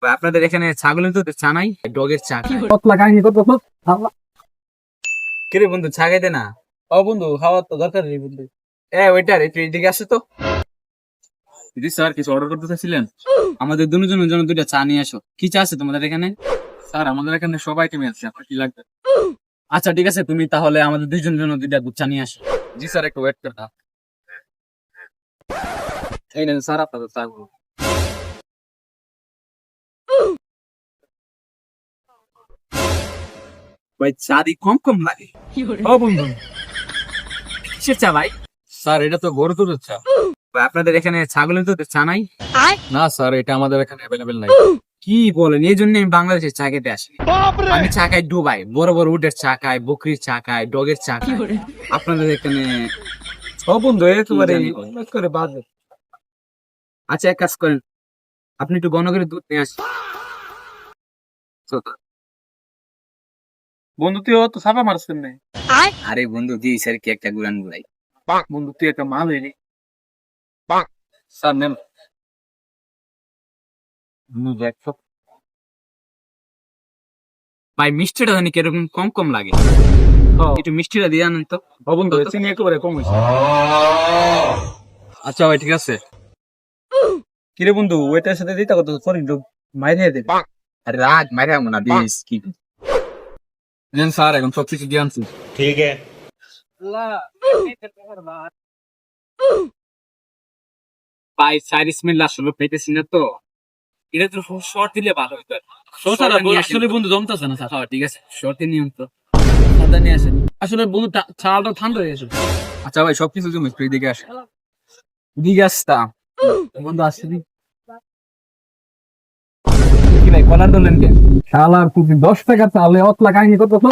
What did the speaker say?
আপনাদের এখানে ছাগলের তো চা নাই, ডগের চা খায়। কতলা কাহিনী কত কিরে বন্ধু, চা খাইতে না? ও বন্ধু খাওয়ার তো দরকার নেই বন্ধু। ওইটার একটু এদিকে আসে তো। দিদি স্যার, কিছু অর্ডার করতে চাইছিলেন? আমাদের দুজনের জন্য দুইটা চা নিয়ে আসো। কি চা আছে তোমাদের এখানে? স্যার আমাদের এখানে সব আইটেম আছে, আপনার কি লাগবে? আচ্ছা ঠিক আছে, তুমি তাহলে আমাদের দুইজনের জন্য দুইটা দুধ চা নিয়ে আসো। জি স্যার, একটু ওয়েট করতে। এই নেন স্যার আপনাদের চাগুলো। ভাই, চা দি কম কম লাগে। ও বন্ধু, কিসের চা ভাই? স্যার এটা তো গরু দুধের চা। ভাই, আপনাদের এখানে ছাগলের তো চা নাই? না স্যার, এটা আমাদের এখানে অ্যাভেলেবেল নাই। কি বলেন? এই জন্য আমি বাংলাদেশে চা খেতে আসি। আমি চা খাই ডুবাই, বড় বড় উটের চা খাই, বকরির চা খাই, ডগের চা খাই। আপনাদের এখানে ও বন্ধু একেবারে জানি? অনেক করে বাজে। আচ্ছা, এক কাজ করেন, আপনি একটু ঘন করে দুধ নিয়ে আসেন। বন্ধু তুই তো ছাপা মারছেন না। আরে বন্ধু, জি স্যার, কি একটা গুলান গুলাই। বন্ধু তুই একটা মাল এলি। স্যার নেন। দেখছো ভাই, মিষ্টিটা জানি কিরকম কম কম লাগে, একটু মিষ্টিটা দিয়ে আনেন তো। ও বন্ধু চিনি একেবারে কম হয়েছে। আচ্ছা ভাই ঠিক আছে। কিরে বন্ধু ওইটার সাথে দিতে কত পরে মাইরে দেবে। আরে রাগ মারে আমো না, দিস কি। নেন স্যার, এখন সব কিছু দিয়ে আনছি। ठीक है। ভাই, সাইরিস মিল আসলে পেতেছি না তো, এটা তো শর্ট দিলে ভালো হইতো। আসলে বন্ধু জমতেছে না স্যার। হ্যাঁ ঠিক আছে, শর্টে নিয়ম তো। ঠান্ডা নিয়ে আসেন। আসলে বন্ধু চালটা ঠান্ডা হয়ে গেছে। আচ্ছা ভাই, সবকিছু জমি তুই দিকে আসে। দিকে আসতাম বন্ধু আসছি। কি ভাই কলার ধরলেন কে? শালার তুমি 10 টাকা চালে অতলা কাহিনী করতেছ।